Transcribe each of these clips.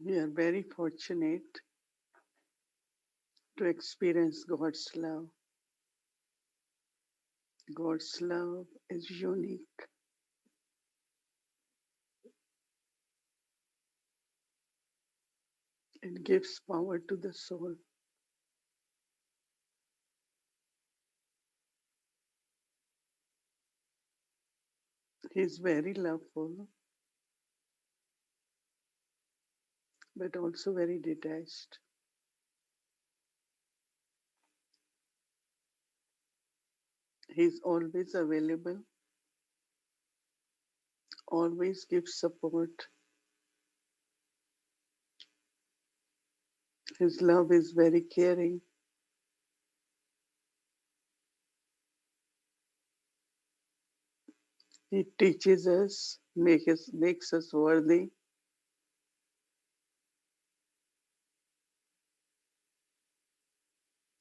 We are very fortunate to experience God's love. God's love is unique. It gives power to the soul. He is very loveful, but also very detached. He is always available, always gives support. His love is very caring. He teaches us, makes us worthy.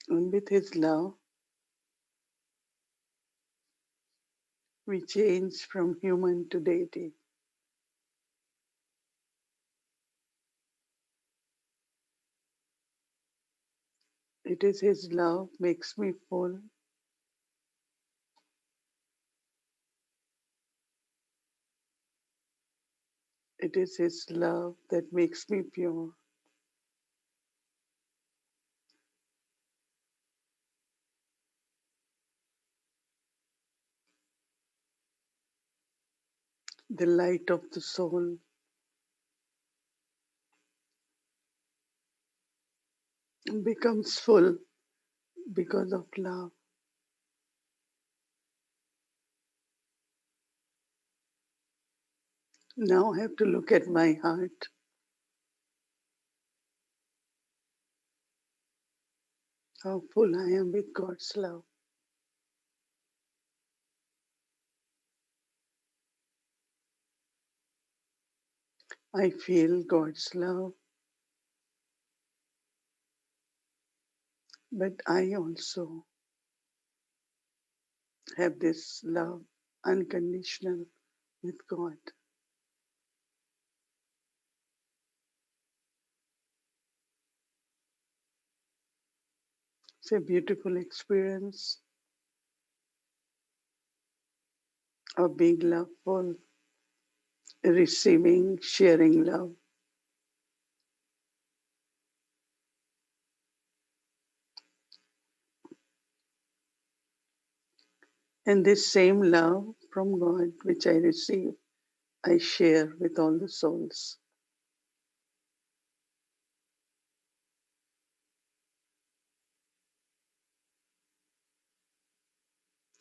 And with His love, we change from human to deity. It is His love makes me full. It is His love that makes me pure. The light of the soul becomes full because of love. Now I have to look at my heart. How full I am with God's love. I feel God's love, but I also have this love unconditional with God. It's a beautiful experience of being loveful, receiving, sharing love. And this same love from God which I receive, I share with all the souls.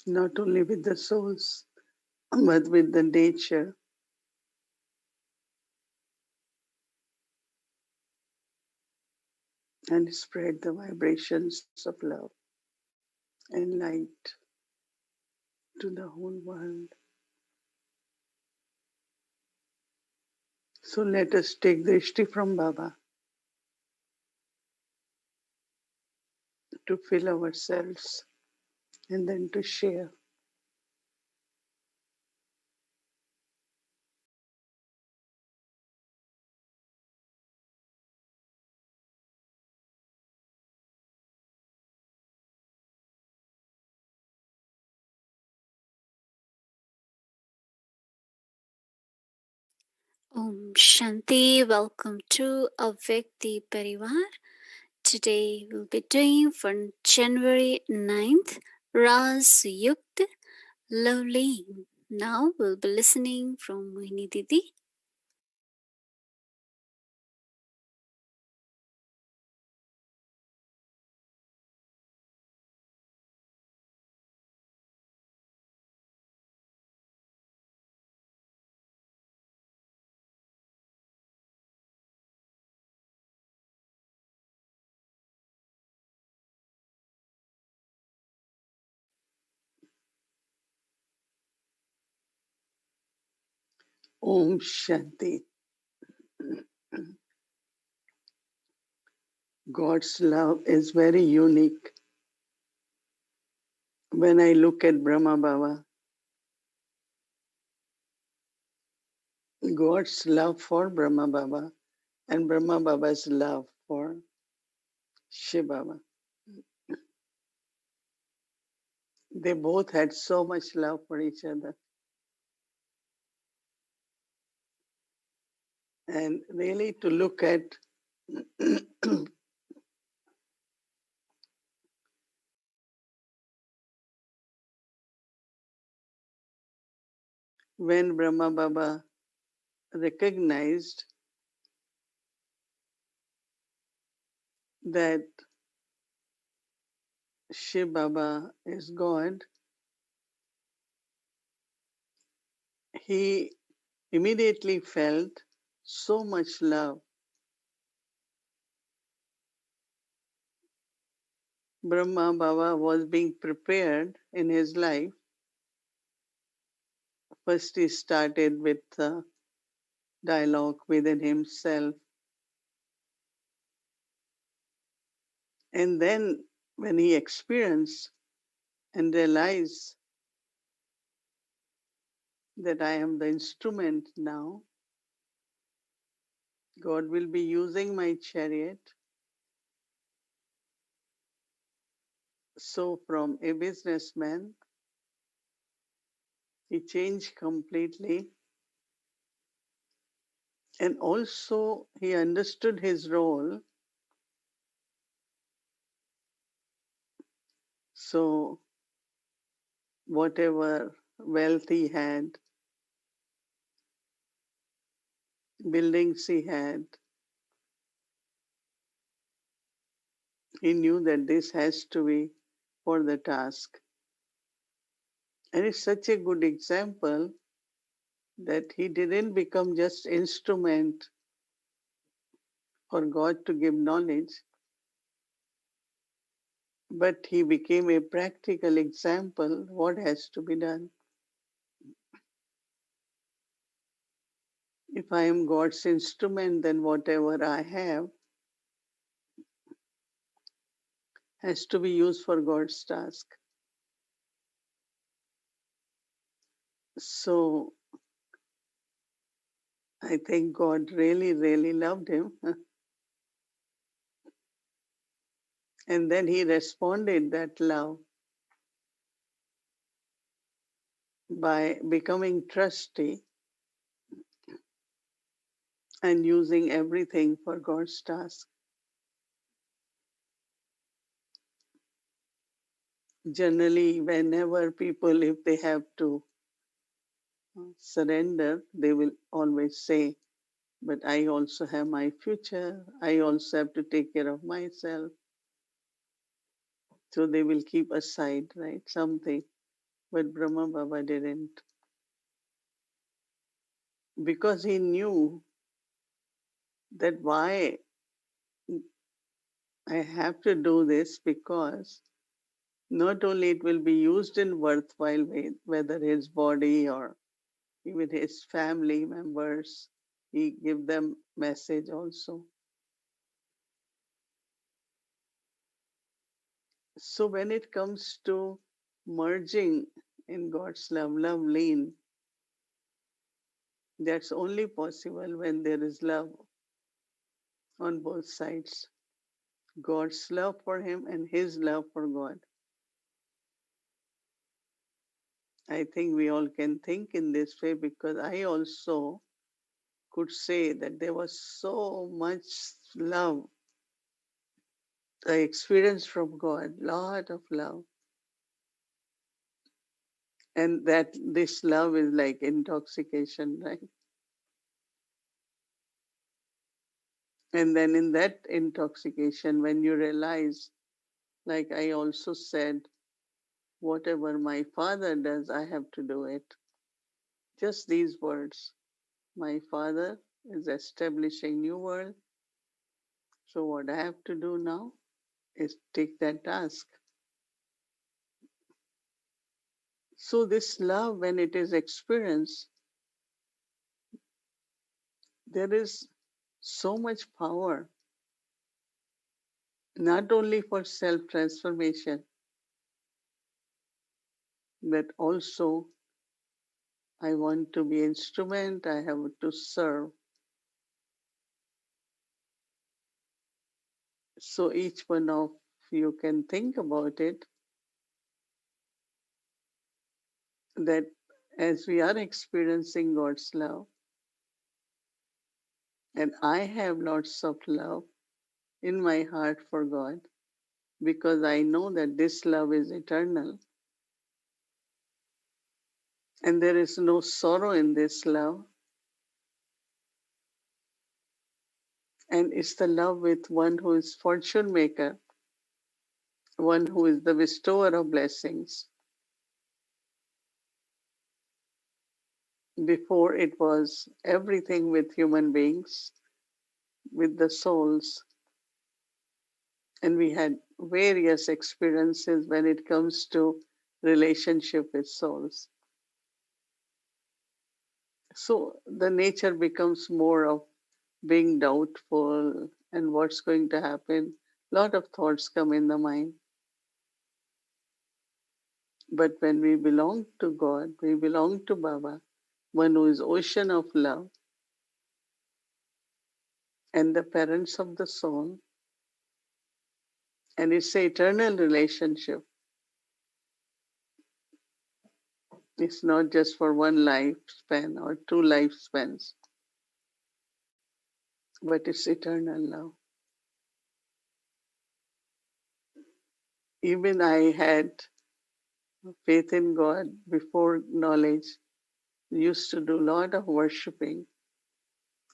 Not only with the souls, but with the nature, and spread the vibrations of love and light to the whole world. So let us take the drishti from Baba to fill ourselves and then to share. Om Shanti, welcome to Avyakti Parivar. Today we'll be doing for January 9th, Raazyukt, Loveleen. Now we'll be listening from Mohini Didi. Om Shanti. God's love is very unique. When I look at Brahma Baba, God's love for Brahma Baba and Brahma Baba's love for Shiv Baba. They both had so much love for each other. And really to look at when Brahma Baba recognized that Shiv Baba is God, he immediately felt so much love. Brahma Baba was being prepared in his life. First, he started with a dialogue within himself. And then, when he experienced and realized that I am the instrument now, God will be using my chariot. So, from a businessman, he changed completely. And also, he understood his role. So, whatever wealth he had, buildings he had, he knew that this has to be for the task. And it's such a good example that he didn't become just instrument for God to give knowledge, but he became a practical example what has to be done. If I am God's instrument, then whatever I have has to be used for God's task. So I think God really, really loved him. And then he responded that love by becoming trusty and using everything for God's task. Generally, whenever people, if they have to surrender, they will always say, but I also have my future. I also have to take care of myself. So they will keep aside, right, something. But Brahma Baba didn't. Because he knew that why I have to do this, because not only it will be used in worthwhile way, whether his body or even his family members, he give them message also. So when it comes to merging in God's love, Loveleen, that's only possible when there is love on both sides. God's love for him and his love for God. I think we all can think in this way, because I also could say that there was so much love I experienced from God, lot of love. And that this love is like intoxication, right? And then in that intoxication, when you realize, like I also said, whatever my father does, I have to do it. Just these words. My father is establishing new world. So what I have to do now is take that task. So this love, when it is experienced, there is so much power, not only for self-transformation, but also I want to be instrument, I have to serve. So each one of you can think about it, that as we are experiencing God's love, and I have lots of love in my heart for God, because I know that this love is eternal and there is no sorrow in this love. And it's the love with one who is fortune maker, one who is the bestower of blessings. Before it was everything with human beings, with the souls, and we had various experiences when it comes to relationship with souls. So the nature becomes more of being doubtful and what's going to happen. A lot of thoughts come in the mind. But when we belong to God, we belong to Baba, one who is ocean of love and the parents of the soul, and it's an eternal relationship. It's not just for one lifespan or two lifespans, but it's eternal love. Even I had faith in God before knowledge, used to do a lot of worshipping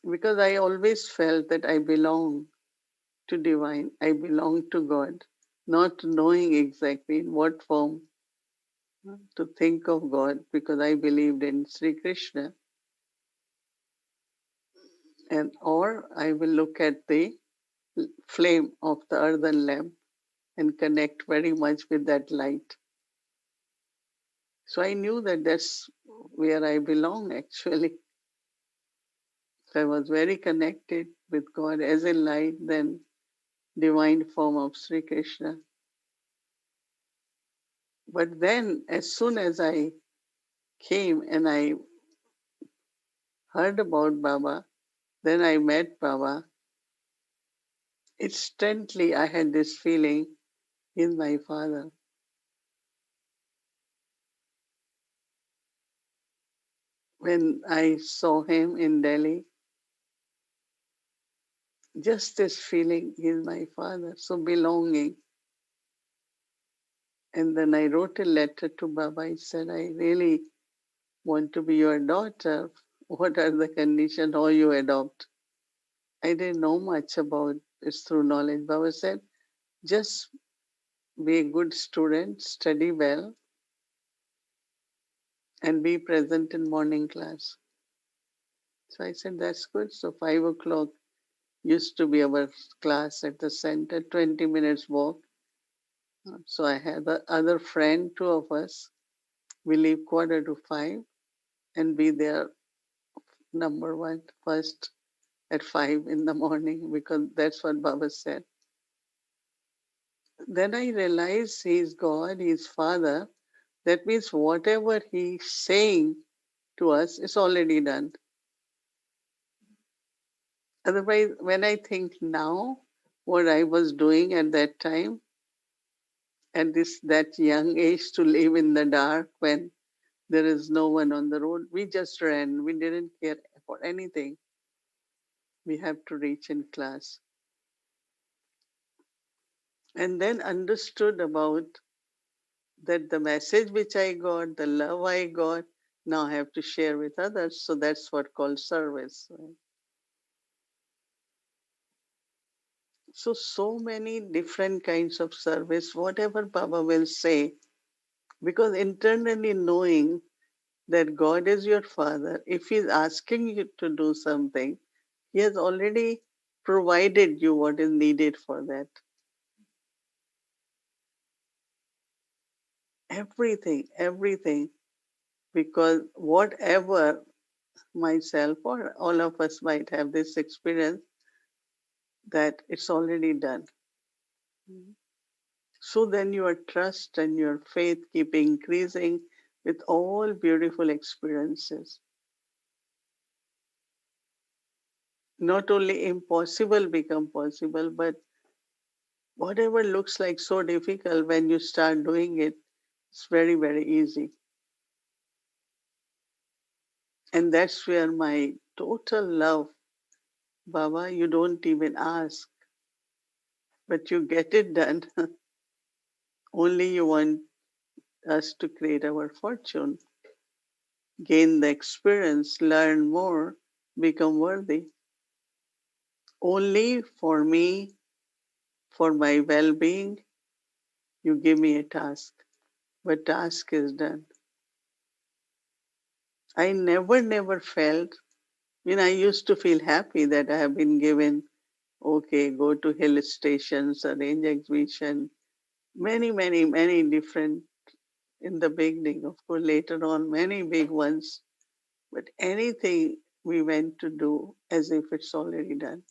because I always felt that I belong to divine, I belong to God, not knowing exactly in what form to think of God because I believed in Sri Krishna, and or I will look at the flame of the earthen lamp and connect very much with that light. So I knew that that's where I belong actually. So I was very connected with God as a light, then divine form of Sri Krishna. But then, as soon as I came and I heard about Baba, then I met Baba, instantly I had this feeling, he's my father. When I saw him in Delhi, just this feeling, he's my father, so belonging. And then I wrote a letter to Baba. I said, I really want to be your daughter. What are the conditions? How you adopt? I didn't know much about this through knowledge. Baba said, just be a good student, study well, and be present in morning class. So I said, that's good. So 5 o'clock used to be our class at the center, 20 minutes walk. So I had the other friend, two of us. We leave 4:45 and be there number one first at 5 in the morning because that's what Baba said. Then I realized he's God, he's Father. That means whatever he's saying to us is already done. Otherwise, when I think now what I was doing at that time, at this that young age to live in the dark when there is no one on the road, we just ran. We didn't care for anything. We have to reach in class. And then understood about that the message which I got, the love I got, now I have to share with others. So that's what called service. Right? So many different kinds of service, whatever Baba will say, because internally knowing that God is your Father, if He's asking you to do something, He has already provided you what is needed for that. Everything. Because whatever myself or all of us might have this experience that it's already done. So then your trust and your faith keep increasing with all beautiful experiences. Not only impossible become possible, but Whatever looks like so difficult, when you start doing it, it's very, very easy. And that's where my total love, Baba, you don't even ask, but you get it done. Only you want us to create our fortune, gain the experience, learn more, become worthy. Only for me, for my well being, you give me a task. But task is done. I never felt, I used to feel happy that I have been given, okay, go to hill stations, arrange exhibition, many different in the beginning. Of course, later on, many big ones. But anything we went to do as if it's already done.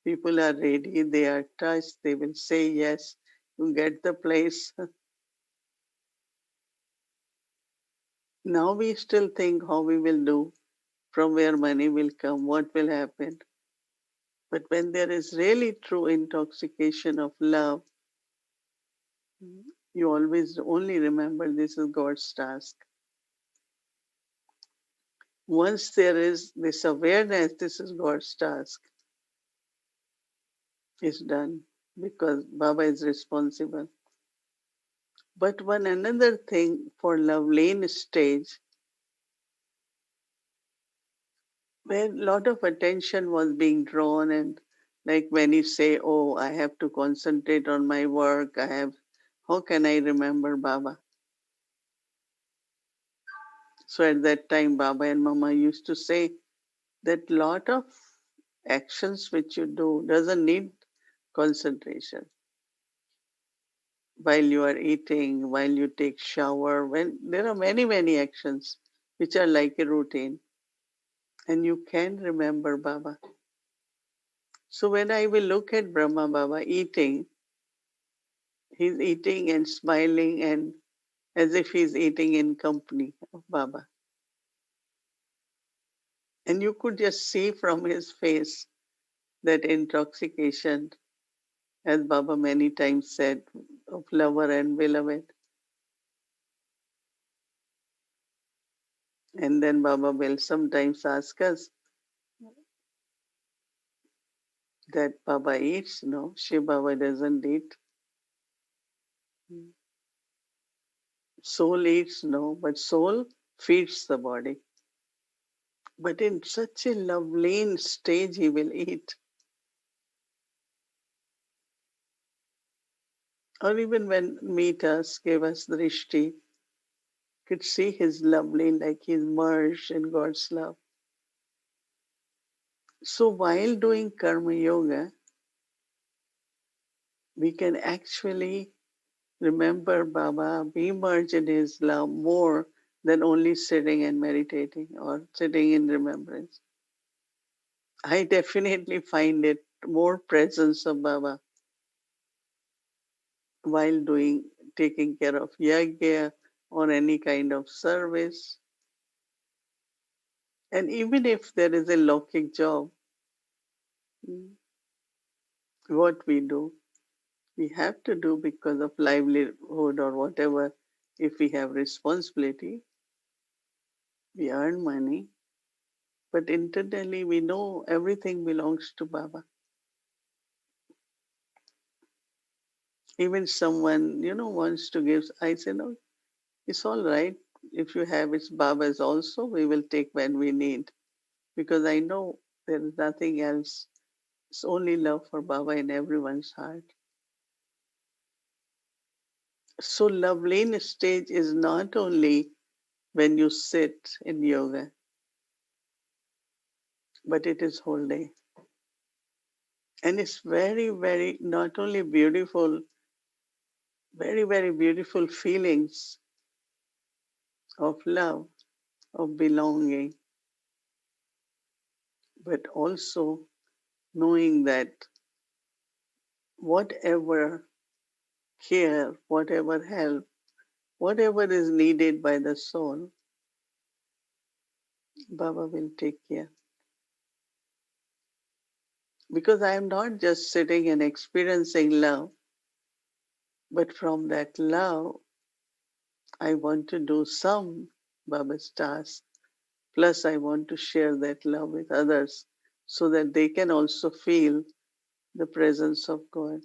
People are ready, they are touched, they will say yes, you get the place. Now we still think how we will do, from where money will come, what will happen. But when there is really true intoxication of love, you always only remember this is God's task. Once there is this awareness, this is God's task, it's done because Baba is responsible. But one another thing for Loveleen stage, where a lot of attention was being drawn, and like when you say, oh, I have to concentrate on my work, how can I remember Baba? So at that time, Baba and Mama used to say that lot of actions which you do doesn't need concentration. While you are eating, while you take shower, when there are many actions which are like a routine, and you can remember Baba. So when I will look at Brahma Baba eating, he's eating and smiling and as if he's eating in company of Baba. And you could just see from his face that intoxication, as Baba many times said, of lover and beloved. And then Baba will sometimes ask us that Baba eats. No, Shiv Baba doesn't eat. Soul eats, no, but soul feeds the body. But in such a lovely stage, he will eat. Or even when meet us, gave us drishti, could see his lovely, like he's merged in God's love. So while doing karma yoga, we can actually remember Baba, be merged in his love more than only sitting and meditating or sitting in remembrance. I definitely find it more presence of Baba while taking care of yagya or any kind of service. And even if there is a Lokik job, what we do, we have to do because of livelihood or whatever. If we have responsibility, we earn money, but internally we know everything belongs to Baba. Even someone, wants to give, I say, no, it's all right. If you have it's Baba's also, we will take when we need. Because I know there is nothing else. It's only love for Baba in everyone's heart. So Loveleen stage is not only when you sit in yoga, but it is whole day. And it's very not only beautiful, very beautiful feelings of love, of belonging, but also knowing that whatever care, whatever help, whatever is needed by the soul, Baba will take care. Because I am not just sitting and experiencing love, But from that love, I want to do some Baba's task. Plus, I want to share that love with others so that they can also feel the presence of God.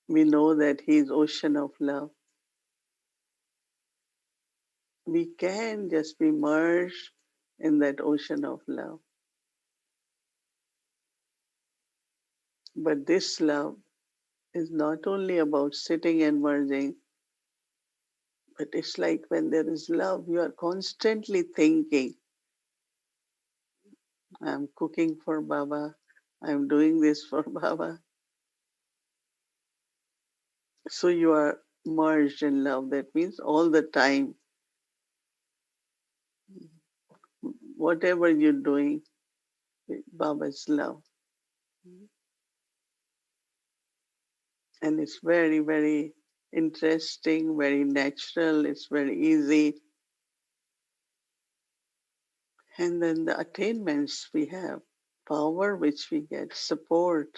We know that He is ocean of love. We can just be merged in that ocean of love. But this love is not only about sitting and merging, but it's like when there is love, you are constantly thinking, I'm cooking for Baba, I'm doing this for Baba. So you are merged in love. That means all the time, whatever you're doing, Baba's love. And it's very, very interesting, very natural, it's very easy. And then the attainments we have, power which we get, support,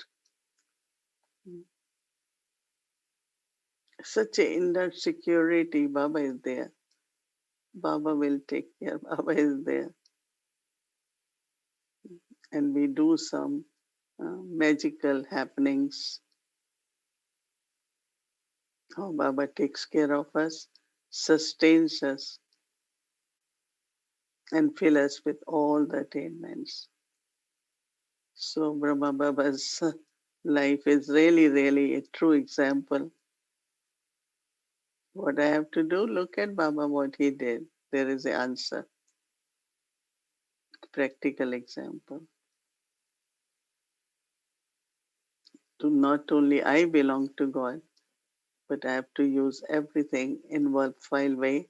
such a inner security. Baba is there. Baba will take care. Baba is there. And we do some magical happenings. How Baba takes care of us, sustains us, and fill us with all the attainments. So Brahma Baba's life is really, really a true example. What I have to do, look at Baba, what he did. There is the answer. Practical example. To not only I belong to God, but I have to use everything in worthwhile way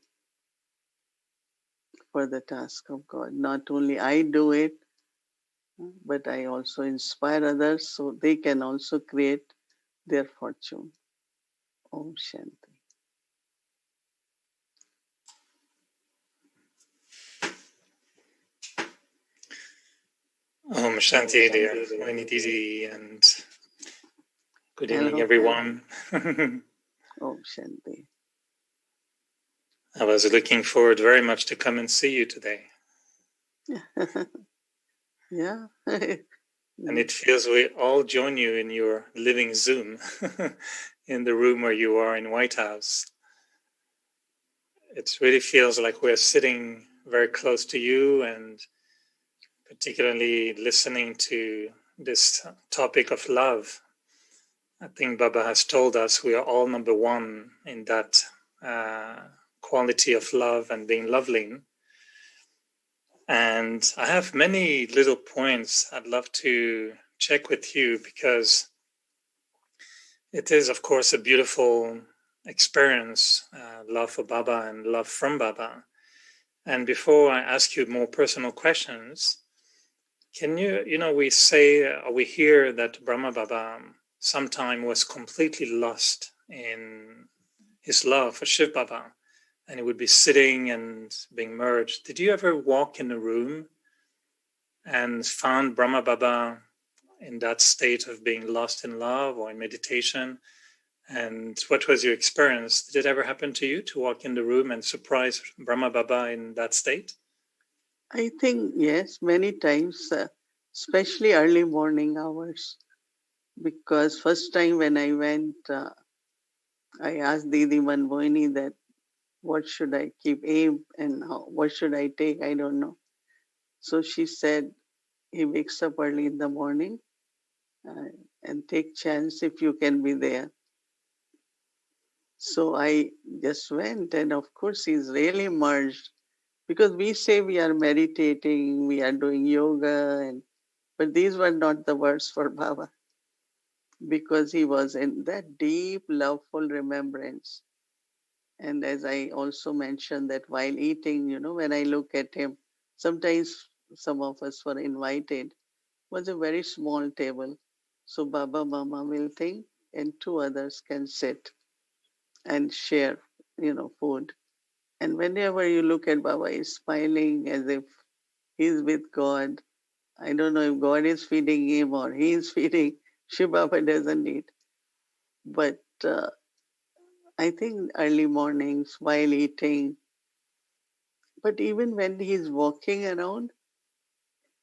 for the task of God. Not only I do it, but I also inspire others so they can also create their fortune. Om Shanti. Om Shanti, dear Mohini Didi, and good evening, Hello. everyone. Om Shanti. I was looking forward very much to come and see you today. Yeah. And it feels we all join you in your living Zoom in the room where you are in White House. It really feels like we're sitting very close to you and particularly listening to this topic of love. I think Baba has told us we are all number one in that quality of love and being Loveleen. And I have many little points I'd love to check with you because it is, of course, a beautiful experience, love for Baba and love from Baba. And before I ask you more personal questions, can you, we say, or we hear that Brahma Baba sometime was completely lost in his love for Shiv Baba, and he would be sitting and being merged. Did you ever walk in a room and found Brahma Baba in that state of being lost in love or in meditation? And what was your experience? Did it ever happen to you to walk in the room and surprise Brahma Baba in that state? I think, yes, many times, especially early morning hours. Because first time when I went, I asked Didi Mohini that what should I keep aim and what should I take? I don't know. So she said, he wakes up early in the morning uh, and take chance if you can be there. So I just went, and of course he's really merged because we say we are meditating, we are doing yoga, but these were not the words for Baba because he was in that deep, loveful remembrance. And as I also mentioned that while eating, when I look at him, sometimes some of us were invited, was a very small table. So Baba Mama will think and two others can sit and share, food. And whenever you look at Baba, he's smiling as if he's with God. I don't know if God is feeding him or he is feeding Shiv Baba doesn't need. But I think early mornings while eating, but even when he's walking around,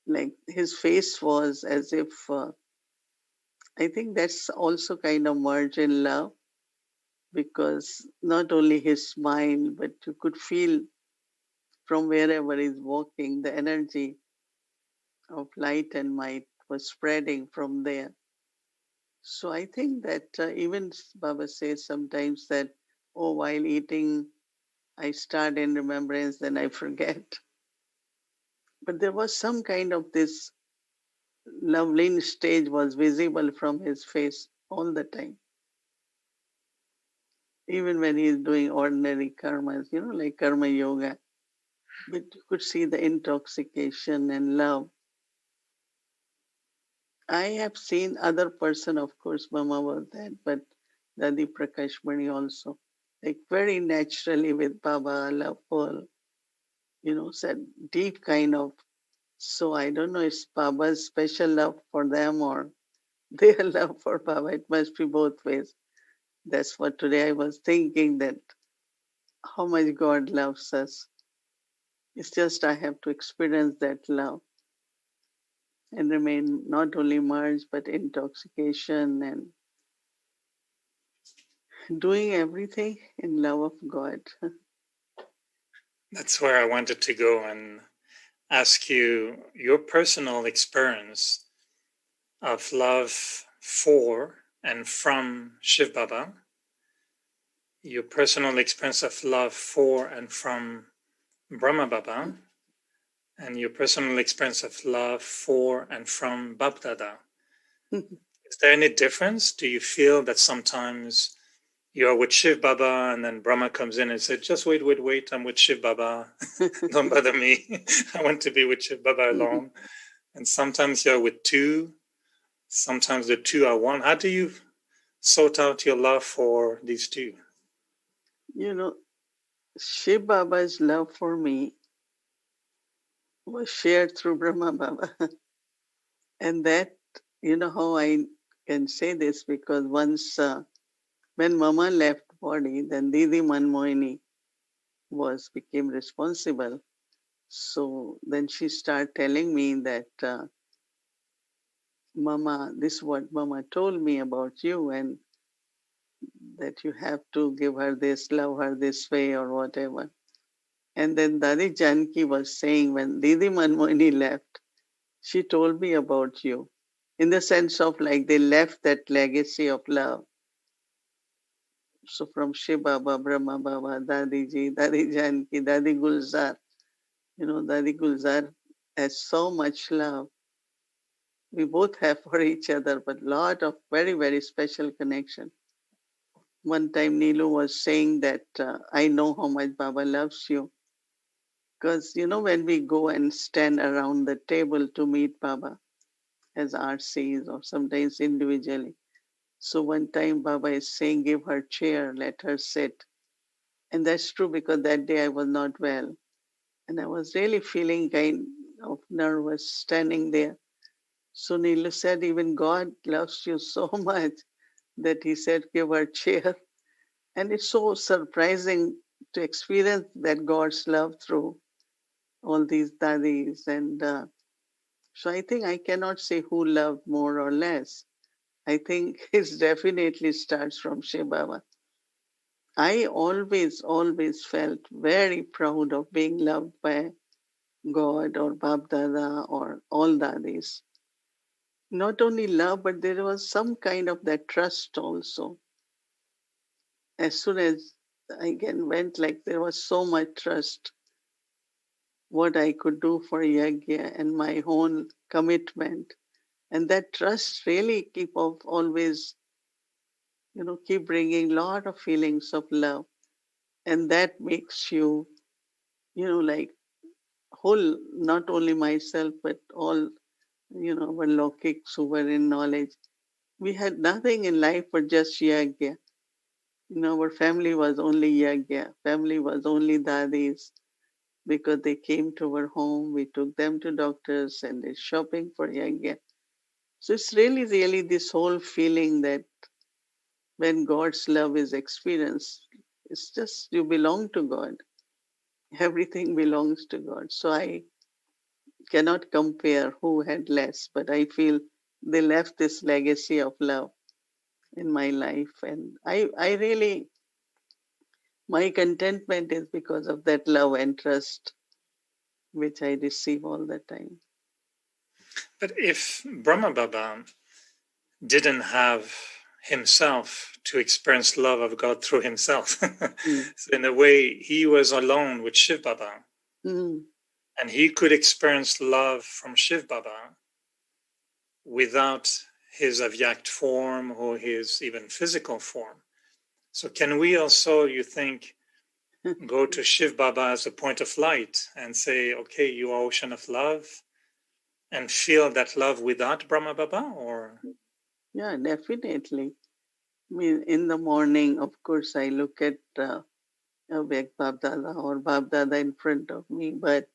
like his face was as if, I think that's also kind of merged in love because not only his smile, but you could feel from wherever he's walking, the energy of light and might was spreading from there. So I think that even Baba says sometimes that, oh, while eating, I start in remembrance, then I forget. But there was some kind of this Loveleen stage was visible from his face all the time. Even when he's doing ordinary karmas, like karma yoga. But you could see the intoxication and love. I have seen other person, of course, Mama was that, but Dadi Prakashmani also. Like very naturally with Baba, Lawful, said deep kind of. So I don't know, it's Baba's special love for them or their love for Baba. It must be both ways. That's what today I was thinking that how much God loves us. It's just I have to experience that love and remain not only merged but intoxication and doing everything in love of God. That's where I wanted to go and ask you your personal experience of love for and from Shiv Baba, your personal experience of love for and from Brahma Baba, and your personal experience of love for and from Bab Dada. Is there any difference? Do you feel that sometimes you're with Shiv Baba and then Brahma comes in and says, just wait, I'm with Shiv Baba. Don't bother me. I want to be with Shiv Baba alone. And sometimes you're with two. Sometimes the two are one. How do you sort out your love for these two? Shiv Baba's love for me was shared through Brahma Baba. And that, how I can say this because once when Mama left body, then Didi Mohini became responsible. So then she started telling me that, Mama, this is what Mama told me about you, and that you have to give her this, love her this way, or whatever. And then Dadi Janki was saying when Didi Manmohini left, she told me about you in the sense of like they left that legacy of love. So from Shiv Baba, Brahma Baba, Dadi Ji, Dadi Janki, Dadi Gulzar, Dadi Gulzar has so much love. We both have for each other, but lot of very, very special connection. One time Nilu was saying that I know how much Baba loves you. Because, when we go and stand around the table to meet Baba as RCs or sometimes individually. So one time Baba is saying, give her chair, let her sit. And that's true because that day I was not well. And I was really feeling kind of nervous standing there. So Nilu said, even God loves you so much that he said, give her chair. And it's so surprising to experience that God's love through all these dadis. And so I think I cannot say who loved more or less. I think it definitely starts from Shiv Baba. I always felt very proud of being loved by God or Bab Dada or all dadis. Not only love, but there was some kind of that trust also. As soon as I again went, like there was so much trust what I could do for Yagya and my own commitment. And that trust really keep of always, keep bringing lot of feelings of love. And that makes you, like whole, not only myself, but all, our Lokiks who were in knowledge. We had nothing in life but just Yagya. Our family was only Yagya. Family was only Dadis because they came to our home. We took them to doctors and they're shopping for Yagya. So it's really, really this whole feeling that when God's love is experienced, it's just you belong to God. Everything belongs to God. So I cannot compare who had less, but I feel they left this legacy of love in my life. And I really, my contentment is because of that love and trust which I receive all the time. But if Brahma Baba didn't have himself to experience love of God through himself, Mm. so in a way, he was alone with Shiv Baba, Mm. and he could experience love from Shiv Baba without his avyakt form or his even physical form. So can we also, you think, go to Shiv Baba as a point of light and say, okay, you are ocean of love, and feel that love without Brahma Baba? Or Yeah, definitely. I mean, in the morning, of course, I look at a big Bab Dada or Bab Dada in front of me, but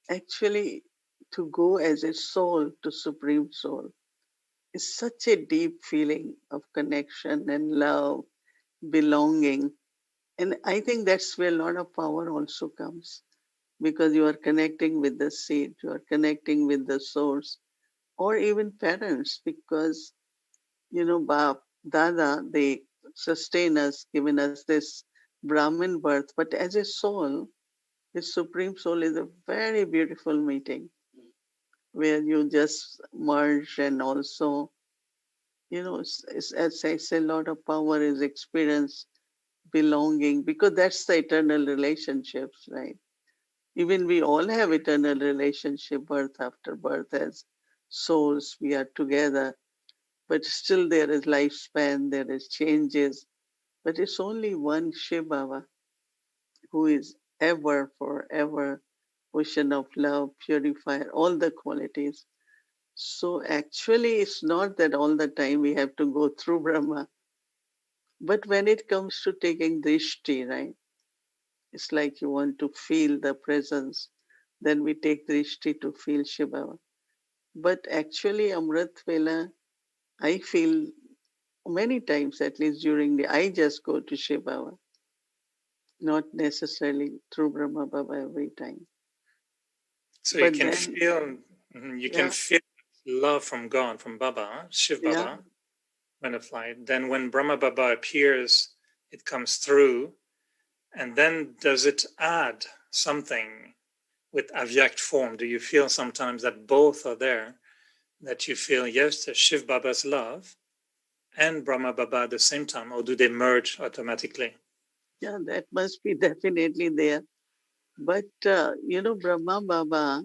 actually, to go as a soul to Supreme Soul is such a deep feeling of connection and love, belonging. And I think that's where a lot of power also comes because you are connecting with the seed, you are connecting with the source, or even parents, because, Bab, Dada, they sustain us, giving us this Brahmin birth. But as a soul, the Supreme Soul is a very beautiful meeting where you just merge and also, as I say, a lot of power is experienced, belonging, because that's the eternal relationships, right? Even we all have eternal relationship, birth after birth, as souls, we are together, but still there is lifespan, there is changes, but it's only one Shiva who is ever, forever, ocean of love, purifier, all the qualities. So actually, it's not that all the time we have to go through Brahma, but when it comes to taking drishti, right? It's like you want to feel the presence. Then we take drishti to feel Shiva. But actually, Amrit Vela, I feel many times, at least during the, I just go to Shiva, not necessarily through Brahma Baba every time. so you But can then, feel, yeah, love from God, from Baba, Shiv yeah, Baba, when of light. Then when Brahma Baba appears, it comes through, and then does it add something with avyakt form? Do you feel sometimes that both are there? That you feel, yes, the Shiv Baba's love and Brahma Baba at the same time, or do they merge automatically? yeah, that must be definitely there. But, Brahma Baba,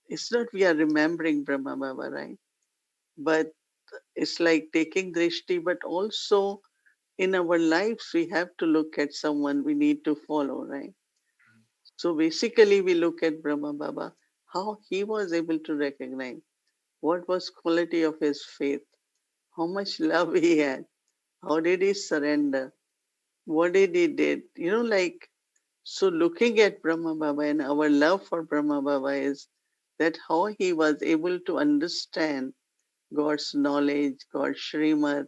it's not we are remembering Brahma Baba, right? But it's like taking drishti, but also in our lives, we have to look at someone we need to follow, right? So basically, we look at Brahma Baba, how he was able to recognize what was quality of his faith, how much love he had, how did he surrender, what did he did, so looking at Brahma Baba and our love for Brahma Baba is that how he was able to understand God's knowledge, God's Srimad,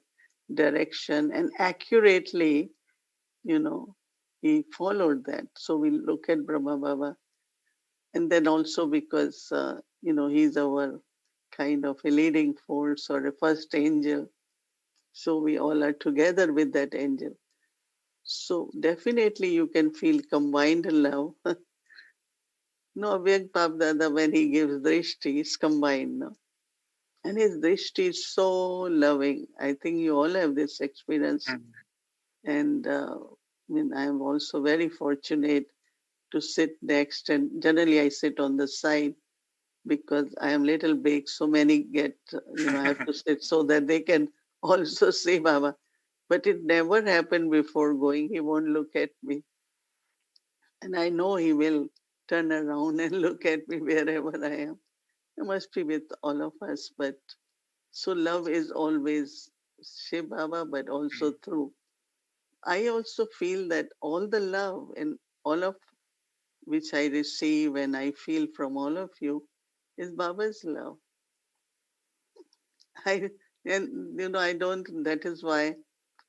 direction, and accurately, you know, he followed that. So we look at Brahma Baba, and then also because, he's our kind of a leading force or a first angel. So we all are together with that angel. So definitely you can feel combined love. No, Vyag Bab Dada, when he gives drishti, it's combined, no? And his drishti is so loving. I think you all have this experience. Mm. And I am also very fortunate to sit next. And generally, I sit on the side because I am little big. So many get, I have to sit so that they can also see Baba. But it never happened before going. He won't look at me. And I know he will turn around and look at me wherever I am. It must be with all of us. But so love is always Shiv Baba, but also through. I also feel that all the love and all of which I receive and I feel from all of you is Baba's love. I and I don't. That is why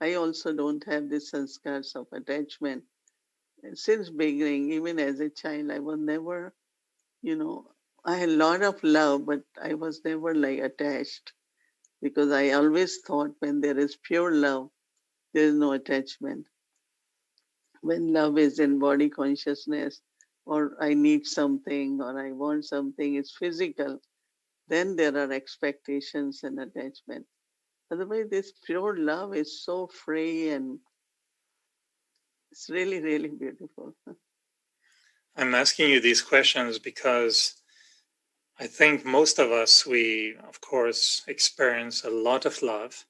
I also don't have the sanskars of attachment. Since beginning, even as a child, I was never, you know, I had a lot of love, but I was never like attached because I always thought when there is pure love, there is no attachment. When love is in body consciousness, or I need something, or I want something, it's physical, then there are expectations and attachment. Otherwise, this pure love is so free and it's really, really beautiful. I'm asking you these questions because I think most of us, we, of course, experience a lot of love,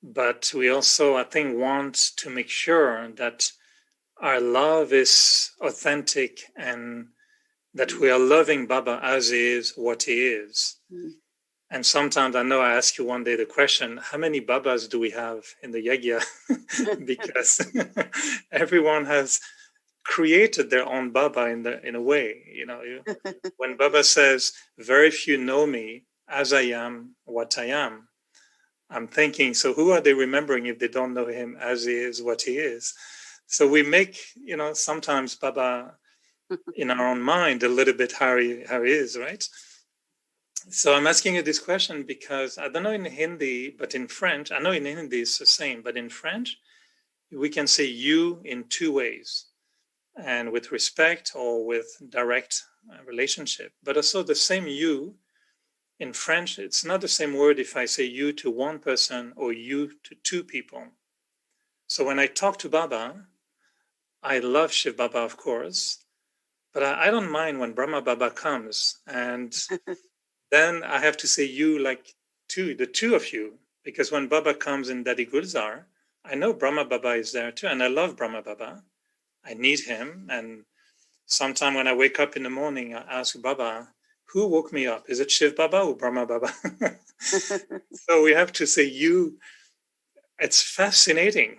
but we also, I think, want to make sure that our love is authentic and that we are loving Baba as he is, what he is. Mm. And sometimes I know I ask you one day the question, how many Babas do we have in the Yagya? Because everyone has created their own Baba in a way. When Baba says, very few know me as I am, what I am, I'm thinking, so who are they remembering if they don't know him as he is, what he is? So we make, sometimes Baba in our own mind a little bit how he is, right? So I'm asking you this question because I don't know in Hindi, but in French, I know in Hindi it's the same, but in French, we can say you in two ways, and with respect or with direct relationship. But also the same you in French, it's not the same word if I say you to one person or you to two people. So when I talk to Baba, I love Shiv Baba, of course, but I don't mind when Brahma Baba comes and then I have to say you like the two of you, because when Baba comes in Dadi Gulzar, I know Brahma Baba is there too, and I love Brahma Baba. I need him, and sometime when I wake up in the morning, I ask Baba, who woke me up? Is it Shiv Baba or Brahma Baba? So we have to say you. It's fascinating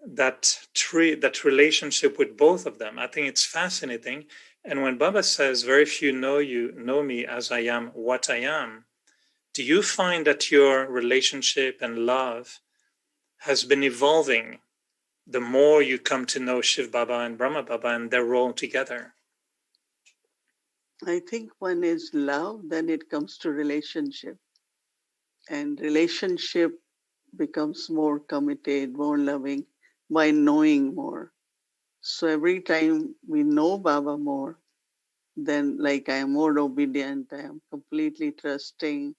that relationship with both of them. I think it's fascinating. And when Baba says, very few know me as I am, what I am, do you find that your relationship and love has been evolving the more you come to know Shiv Baba and Brahma Baba and their role together? I think one is love, then it comes to relationship. And relationship becomes more committed, more loving by knowing more. So every time we know Baba more, then like I am more obedient, I am completely trusting,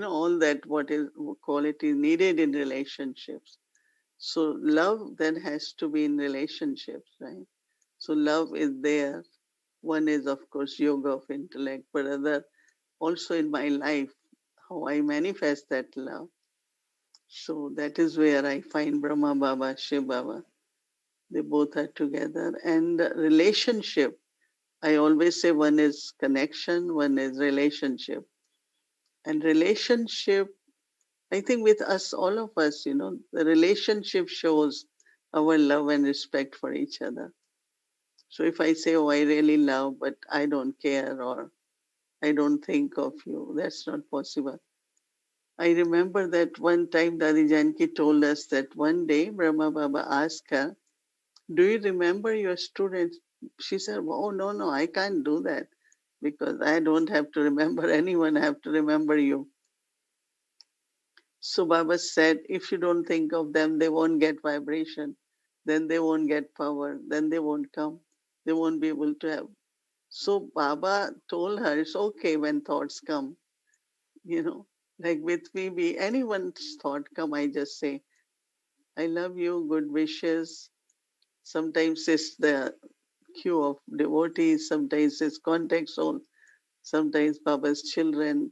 all that what is quality needed in relationships. So love then has to be in relationships, right? So love is there. One is of course yoga of intellect, but other also in my life, how I manifest that love. So that is where I find Brahma Baba, Shiv Baba. They both are together. And relationship, I always say one is connection, one is relationship. And relationship, I think with us, all of us, the relationship shows our love and respect for each other. So if I say, oh, I really love, but I don't care or I don't think of you, that's not possible. I remember that one time Dadi Janki told us that one day Brahma Baba asked her, do you remember your students? She said, oh, no, no, I can't do that because I don't have to remember anyone, I have to remember you. So Baba said, if you don't think of them, they won't get vibration, then they won't get power, then they won't come, they won't be able to have. So Baba told her, it's okay when thoughts come, you know, like with me, be anyone's thought come, I just say, I love you, good wishes. Sometimes it's the queue of devotees, sometimes it's contact soul, sometimes Baba's children.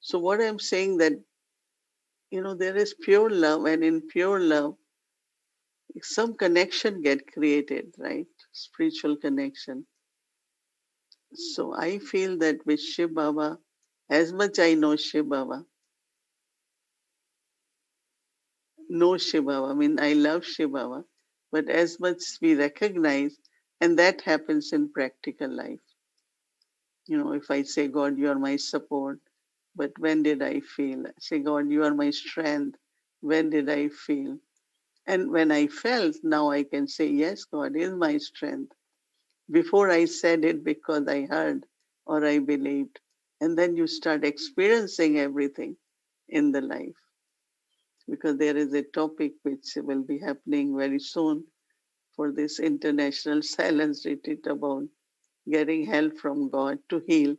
So what I'm saying that, there is pure love, and in pure love, some connection get created, right? Spiritual connection. So I feel that with Shiv Baba, as much I know Shiv Baba, I mean, I love Shiv Baba, but as much we recognize, and that happens in practical life. If I say, God, you are my support, But when did I feel? I say, God, you are my strength. When did I feel? And when I felt, now I can say, yes, God is my strength. Before I said it because I heard or I believed. And then you start experiencing everything in the life. Because there is a topic which will be happening very soon for this international silence retreat about getting help from God to heal.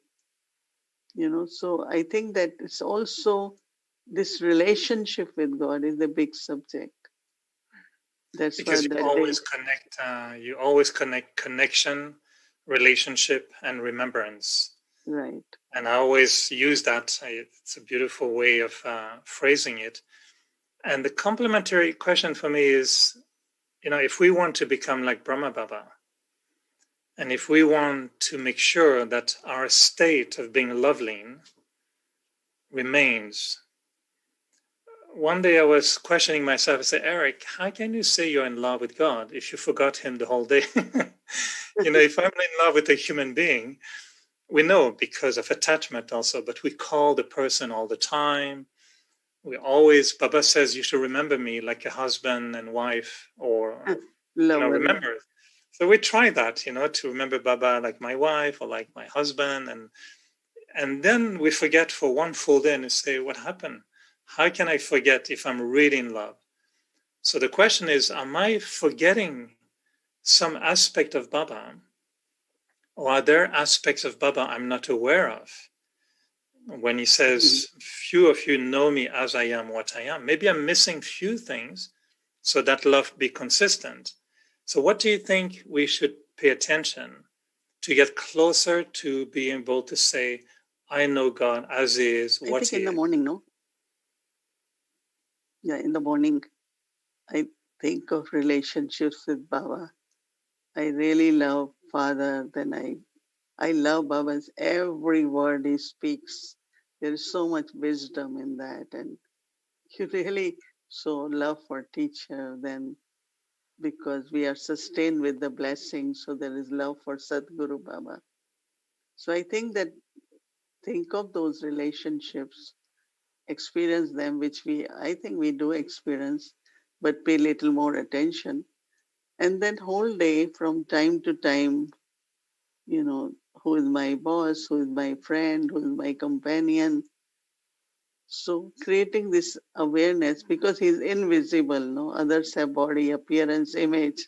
So I think that it's also this relationship with God is a big subject. That's why Because that day. you always connect connection, relationship, and remembrance. Right. And I always use that. It's a beautiful way of phrasing it. And the complementary question for me is, if we want to become like Brahma Baba, and if we want to make sure that our state of being Loveleen remains, one day I was questioning myself. I said, Eric, how can you say you're in love with God if you forgot him the whole day? If I'm in love with a human being, we know because of attachment also, but we call the person all the time. We always, Baba says, you should remember me like a husband and wife, or, remember. So we try that, to remember Baba like my wife or like my husband. And then we forget for one full day and say, what happened? How can I forget if I'm really in love? So the question is, am I forgetting some aspect of Baba? Or are there aspects of Baba I'm not aware of? When he says, few of you know me as I am what I am, maybe I'm missing few things so that love be consistent. So what do you think we should pay attention to get closer to being able to say, I know God as he is, what he is? I think in the morning, no? Yeah, in the morning, I think of relationships with Baba. I really love Father. Then I love Baba's every word he speaks. There is so much wisdom in that. And you really show love for teacher then because we are sustained with the blessings. So there is love for Sadhguru Baba. So I think of those relationships, experience them, which I think we do experience, but pay little more attention. And then whole day from time to time, who is my boss, who is my friend, who is my companion. So creating this awareness because he's invisible, no others have body, appearance, image.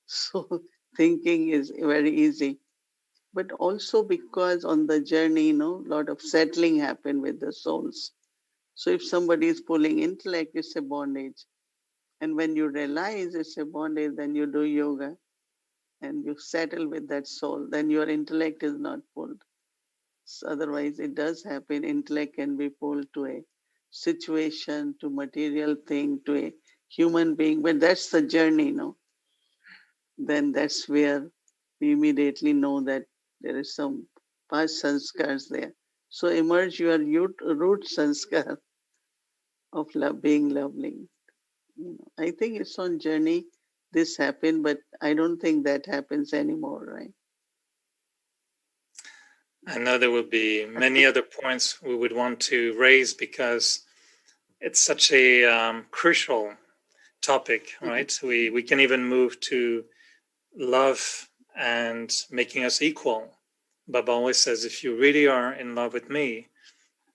So thinking is very easy. But also because on the journey, a lot of settling happen with the souls. So if somebody is pulling intellect, it's a bondage. And when you realize it's a bondage, then you do yoga and you settle with that soul, then your intellect is not pulled. So otherwise, it does happen. Intellect can be pulled to a situation, to material thing, to a human being. But that's the journey, no? Then that's where we immediately know that there is some past sanskars there. So emerge your root sanskar of being lovely. I think it's on journey. This happened, but I don't think that happens anymore, right? I know there will be many other points we would want to raise because it's such a crucial topic, right? We can even move to love and making us equal. Baba always says, if you really are in love with me,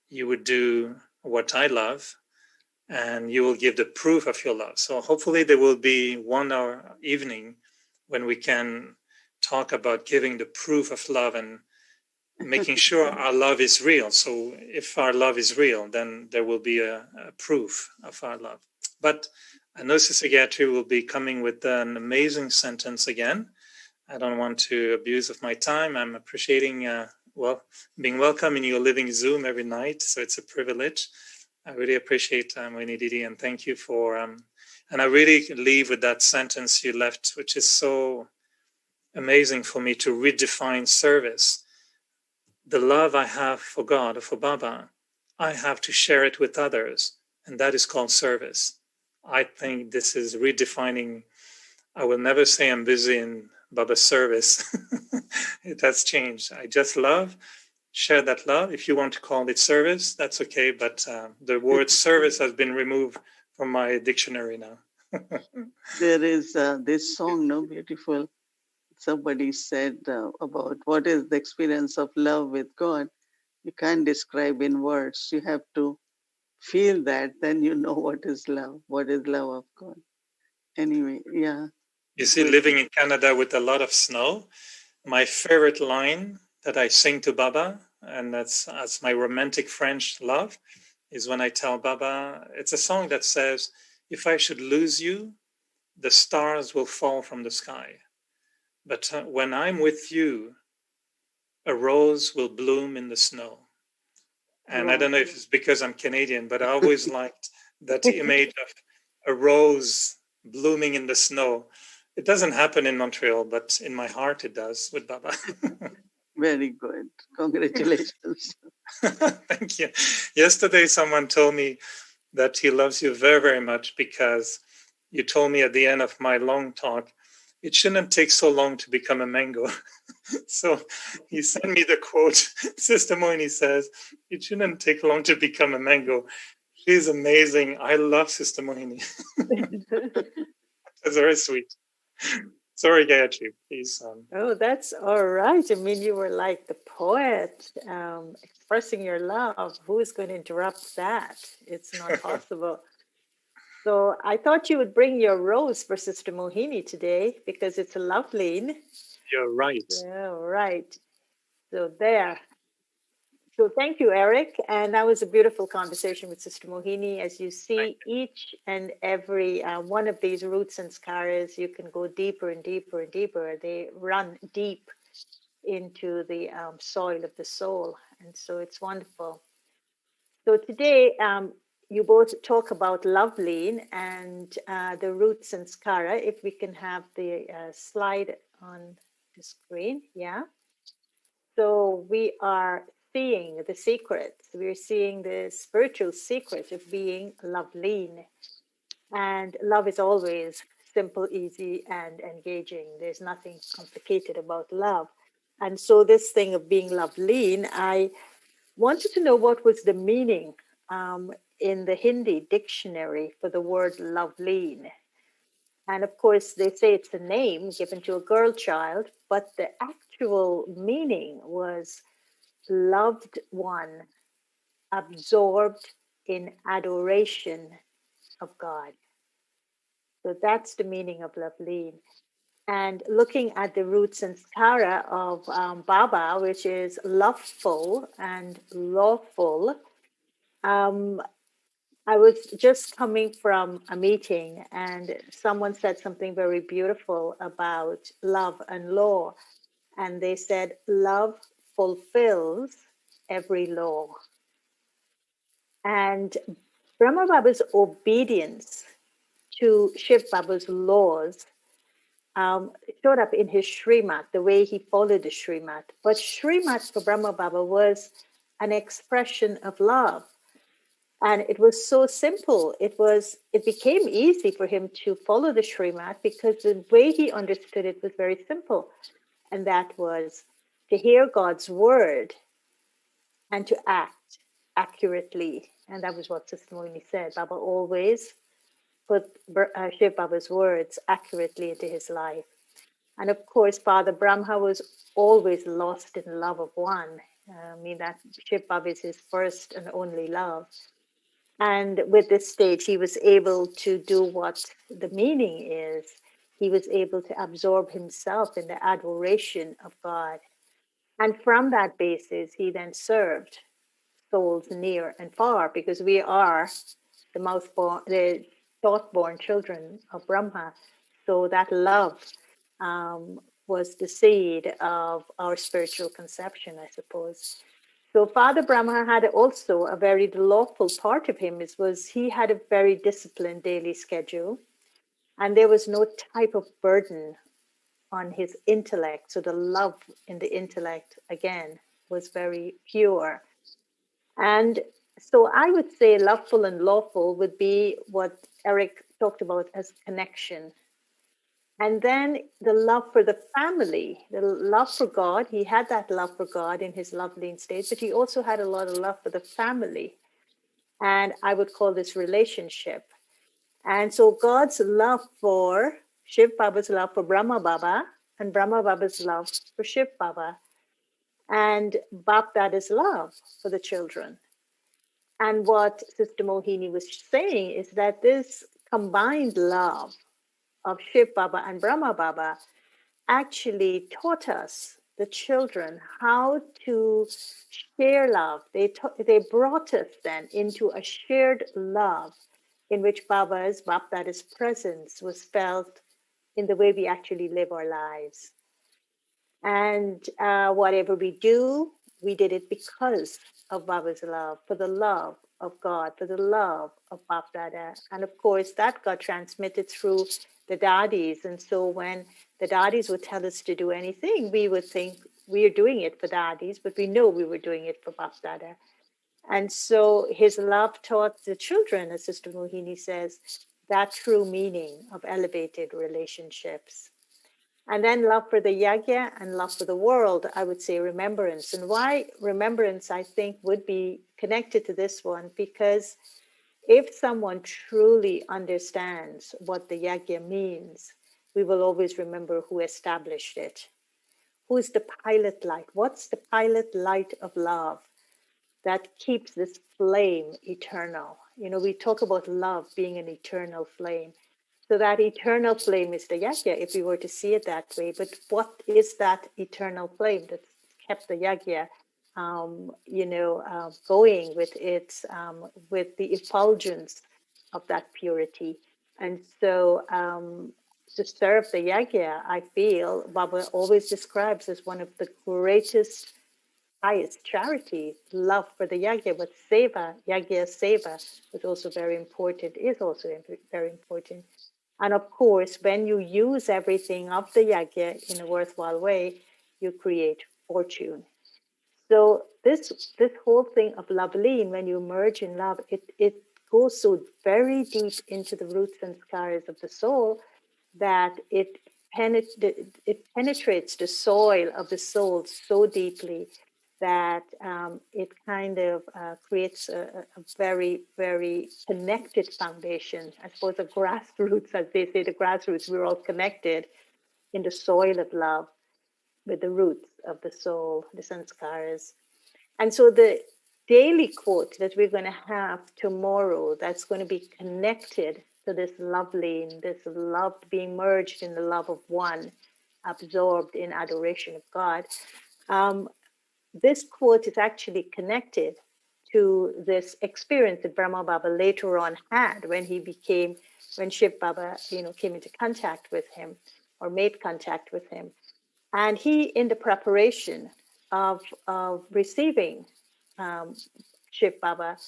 you would do what I love and you will give the proof of your love. So hopefully there will be 1 hour evening when we can talk about giving the proof of love and making sure our love is real. So if our love is real, then there will be a proof of our love. But I know Sister Gayatri will be coming with an amazing sentence again. I don't want to abuse of my time. I'm appreciating, being welcome in your living Zoom every night. So it's a privilege. I really appreciate Mohini Didi, and thank you for, and I really leave with that sentence you left, which is so amazing for me to redefine service. The love I have for God or for Baba, I have to share it with others, and that is called service. I think this is redefining. I will never say I'm busy in Baba's service. It has changed. I just love, share that love. If you want to call it service, that's okay. But the word service has been removed from my dictionary now. There is this song, no, beautiful. Somebody said about what is the experience of love with God. You can't describe in words. You have to feel that, then you know what is love of God. Anyway, yeah. You see, Good. living in Canada with a lot of snow, my favorite line that I sing to Baba, and that's as my romantic French love, is when I tell Baba, it's a song that says, if I should lose you, the stars will fall from the sky. But when I'm with you, a rose will bloom in the snow. And I don't know if it's because I'm Canadian, but I always liked that image of a rose blooming in the snow. It doesn't happen in Montreal, but in my heart it does with Baba. Very good. Congratulations. Thank you. Yesterday, someone told me that he loves you very, very much because you told me at the end of my long talk, it shouldn't take so long to become a mango. So he sent me the quote. Sister Mohini says, it shouldn't take long to become a mango. She's amazing. I love Sister Mohini. That's very sweet. Sorry, Gayatri, please. Oh, that's all right. I mean, you were like the poet expressing your love. Who is going to interrupt that? It's not possible. So I thought you would bring your rose for Sister Mohini today because it's a Loveleen. You're right. Yeah, right. So there. So thank you, Eric. And that was a beautiful conversation with Sister Mohini. As you see, each and every one of these roots and scars, you can go deeper and deeper and deeper. They run deep into the soil of the soul. And so it's wonderful. So today, you both talk about Loveleen and the roots and skara. If we can have the slide on the screen, yeah. So we are seeing the secrets. We're seeing the spiritual secret of being Loveleen. And love is always simple, easy, and engaging. There's nothing complicated about love. And so this thing of being Loveleen, I wanted to know what was the meaning in the Hindi dictionary for the word Loveleen. And of course, they say it's a name given to a girl child, but the actual meaning was loved one, absorbed in adoration of God. So that's the meaning of Loveleen. And looking at the roots and skara of Baba, which is loveful and lawful, I was just coming from a meeting and someone said something very beautiful about love and law. And they said, love fulfills every law. And Brahma Baba's obedience to Shiv Baba's laws showed up in his Srimat, the way he followed the Srimat. But Srimat for Brahma Baba was an expression of love. And it was so simple. It became easy for him to follow the Srimat because the way he understood it was very simple. And that was to hear God's word and to act accurately. And that was what Sister Mohini said. Baba always put Shiv Baba's words accurately into his life. And of course, Father Brahma was always lost in love of one. I mean, that Shiv Baba is his first and only love. And with this stage, he was able to do what the meaning is. He was able to absorb himself in the adoration of God. And from that basis, he then served souls near and far, because we are the thought-born children of Brahma. So that love was the seed of our spiritual conception, I suppose. So Father Brahma had also a very lawful part of him. He had a very disciplined daily schedule, and there was no type of burden on his intellect. So the love in the intellect, again, was very pure. And so I would say loveful and lawful would be what Eric talked about as connection. And then the love for the family, the love for God. He had that love for God in his Loveleen state, but he also had a lot of love for the family. And I would call this relationship. And so God's love for Shiv Baba's love for Brahma Baba, and Brahma Baba's love for Shiv Baba, and Bap Dada's love for the children. And what Sister Mohini was saying is that this combined love of Shiv Baba and Brahma Baba actually taught us, the children, how to share love. They brought us then into a shared love in which Bap Dada's presence was felt in the way we actually live our lives. And whatever we do, we did it because of Baba's love, for the love of God, for the love of Bap Dada. And of course, that got transmitted through the daddies. And so when the daddies would tell us to do anything, we would think we are doing it for daddies, but we know we were doing it for Bap Dada. And so his love taught the children, as Sister Mohini says, that true meaning of elevated relationships. And then love for the yagya and love for the world, I would say remembrance. And why remembrance, I think, would be connected to this one, because if someone truly understands what the yagya means, we will always remember who established it. Who's the pilot light? What's the pilot light of love that keeps this flame eternal? You know, we talk about love being an eternal flame. So that eternal flame is the yagya, if we were to see it that way. But what is that eternal flame that's kept the yagya, going with its with the effulgence of that purity? And so, to serve the yagya, I feel Baba always describes as one of the greatest, highest charity, love for the yagya. But seva, yagya seva, is also very important. Is also very important. And of course, when you use everything of the yagya in a worthwhile way, you create fortune. So this whole thing of Loveleen, when you merge in love, it goes so very deep into the roots and scars of the soul that it penetrates the soil of the soul so deeply that it kind of creates a very, very connected foundation. I suppose the grassroots, as they say, the grassroots, we're all connected in the soil of love with the roots of the soul, the sanskaras. And so the daily quote that we're going to have tomorrow, that's going to be connected to this Loveleen, this love being merged in the love of one, absorbed in adoration of God. This quote is actually connected to this experience that Brahma Baba later on had when Shiv Baba, came into contact with him or made contact with him. And he, in the preparation of receiving Shiv Baba,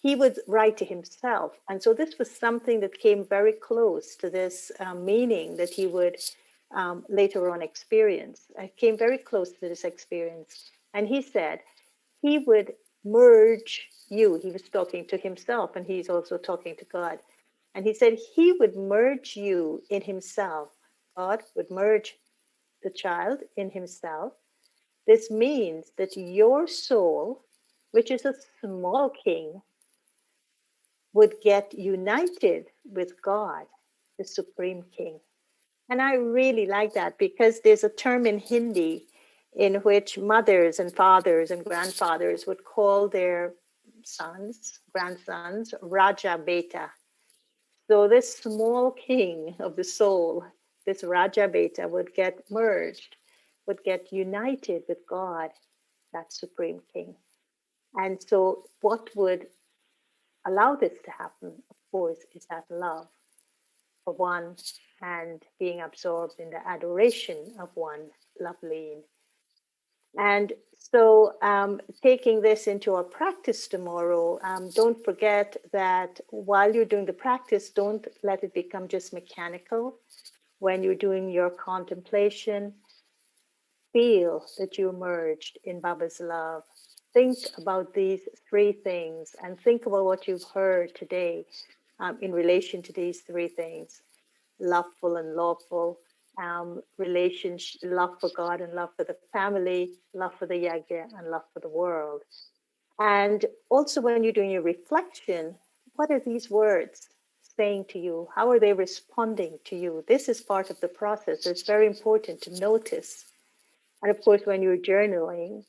he would write to himself. And so this was something that came very close to this meaning that he would later on experience. It came very close to this experience. And he said he would merge you. He was talking to himself, and he's also talking to God. And he said he would merge you in himself. God would merge the child in himself. This means that your soul, which is a small king, would get united with God, the Supreme King. And I really like that, because there's a term in Hindi in which mothers and fathers and grandfathers would call their sons, grandsons, Raja Beta. So this small king of the soul, this Raja Beta, would get merged, would get united with God, that Supreme King. And so what would allow this to happen, of course, is that love for one and being absorbed in the adoration of one, Loveleen. And so taking this into our practice tomorrow, don't forget that while you're doing the practice, don't let it become just mechanical. When you're doing your contemplation, feel that you're merged in Baba's love. Think about these three things and think about what you've heard today in relation to these three things: loveful and lawful, relationship, love for God and love for the family, love for the yagya and love for the world. And also when you're doing your reflection, what are these words saying to you? How are they responding to you? This is part of the process. It's very important to notice. And of course, when you're journaling,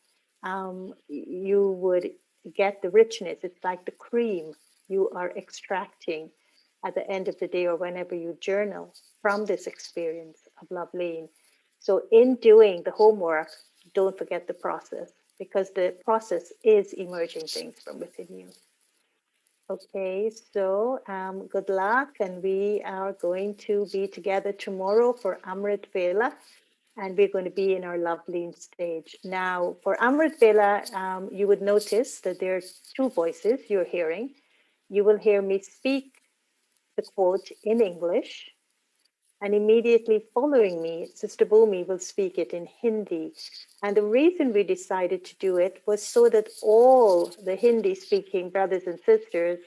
you would get the richness. It's like the cream you are extracting at the end of the day or whenever you journal from this experience of Loveleen. So in doing the homework, don't forget the process, because the process is emerging things from within you. Okay, so good luck, and we are going to be together tomorrow for Amrit Vela, and we're going to be in our Loveleen stage. Now, for Amrit Vela, you would notice that there are two voices you're hearing. You will hear me speak the quote in English, and immediately following me, Sister Bhumi will speak it in Hindi. And the reason we decided to do it was so that all the Hindi-speaking brothers and sisters,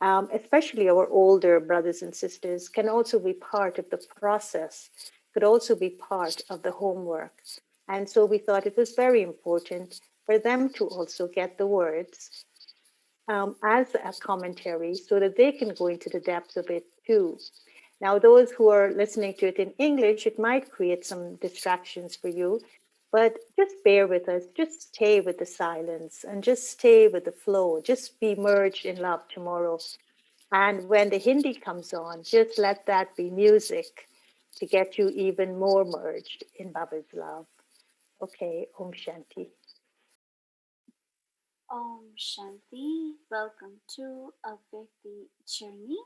especially our older brothers and sisters, can also be part of the process, could also be part of the homework. And so we thought it was very important for them to also get the words as a commentary so that they can go into the depths of it too. Now, those who are listening to it in English, it might create some distractions for you, but just bear with us. Just stay with the silence and just stay with the flow. Just be merged in love tomorrow. And when the Hindi comes on, just let that be music to get you even more merged in Baba's love. Okay, Om Shanti. Om Shanti. Welcome to a Vyakti journey.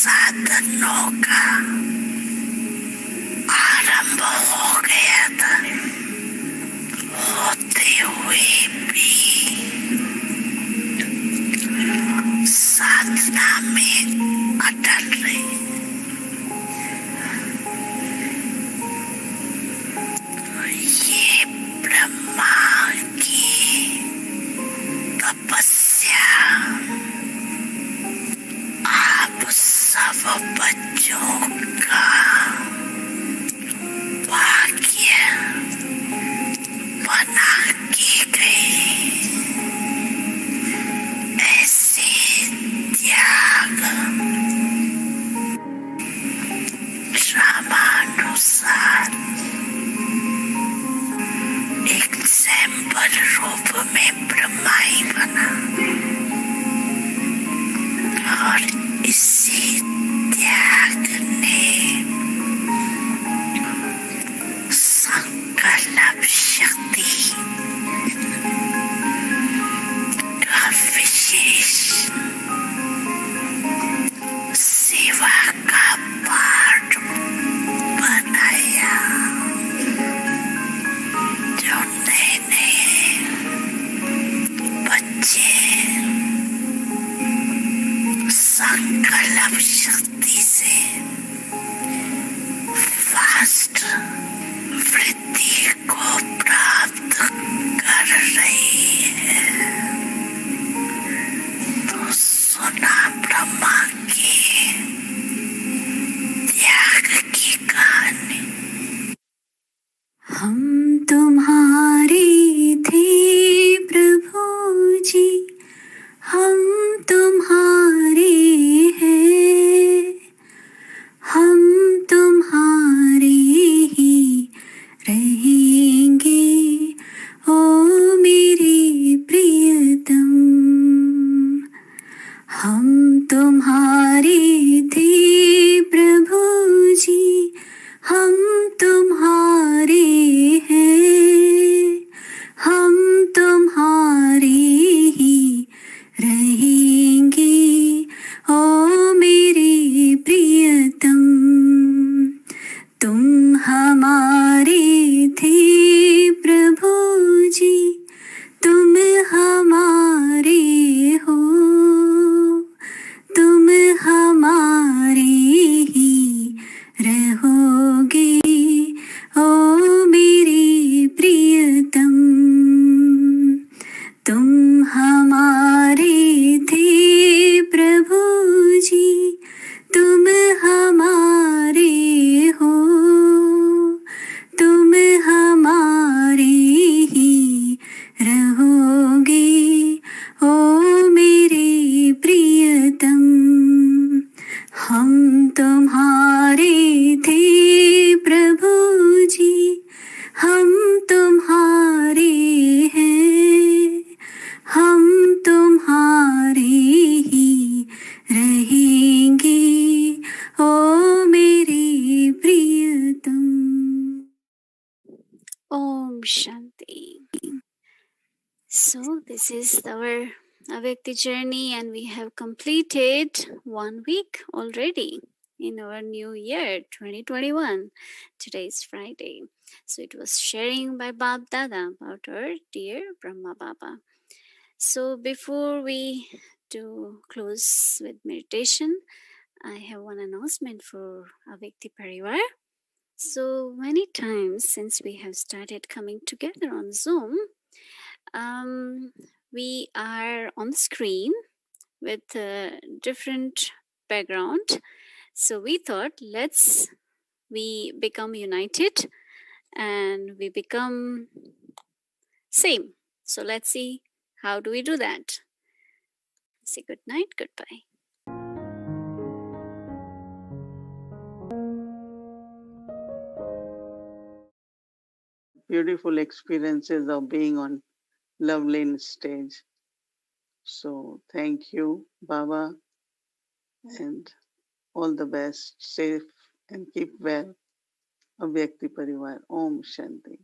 साधनों का आरंभ हो गया था, होते हुए भी साधना में अटल रहे। ये ब्रह्मा की तपस्या आप सब बच्चों का भाग्य बना के गए। ऐसे त्याग ड्रामानुसार एग्जाम्पल रूप में ब्रह्माई बना और इसी त्याग ने संकल्प शक्ति का विशेष सेवा का पाठ बनाया। जो नए नए बच्चे संकल्प शक्ति से फास्ट वृद्धि को प्राप्त कर रही है, तो सुना ब्रह्मा के त्याग की कहानी। हम तुम्हारे थे प्रभु जी, हम तुम्हारे हैं, हम तुम्हारे ही रहेंगे, ओ मेरे प्रियतम। हम तुम्हारे थे प्रभु जी, हम तुम्हारे हैं, हम तुम्हारे ही रहेंगे, ओ मेरे प्रियतम। तुम हमारे थे प्रभु जी, तुम हमारे हो, तुम हमारे ही रहोगे, ओ मेरे प्रियतम। तुम हमारे थे प्रभु जी, तुम हमारे हो, तुम हमारे ही रहोगे, ओ मेरे प्रियतम। हम तुम्हारे थे प्रभु जी, हम तुम्हारे हैं, हम तुम्हारे ही रहेंगे, ओ मेरे प्रियतम। Om Shanti. So this is our Avyakti journey, and we have completed 1 week already in our new year 2021. Today is Friday. So it was sharing by Bab Dada about our dear Brahma Baba. So before we do close with meditation, I have one announcement for Avyakti Parivar. So many times since we have started coming together on Zoom, we are on the screen with a different background. So we thought, we become united and we become same. So let's see, how do we do that? Say good night, goodbye. Beautiful experiences of being on Loveleen stage. So thank you, Baba, and all the best. Safe and keep well. Avyakti Parivar. Om Shanti.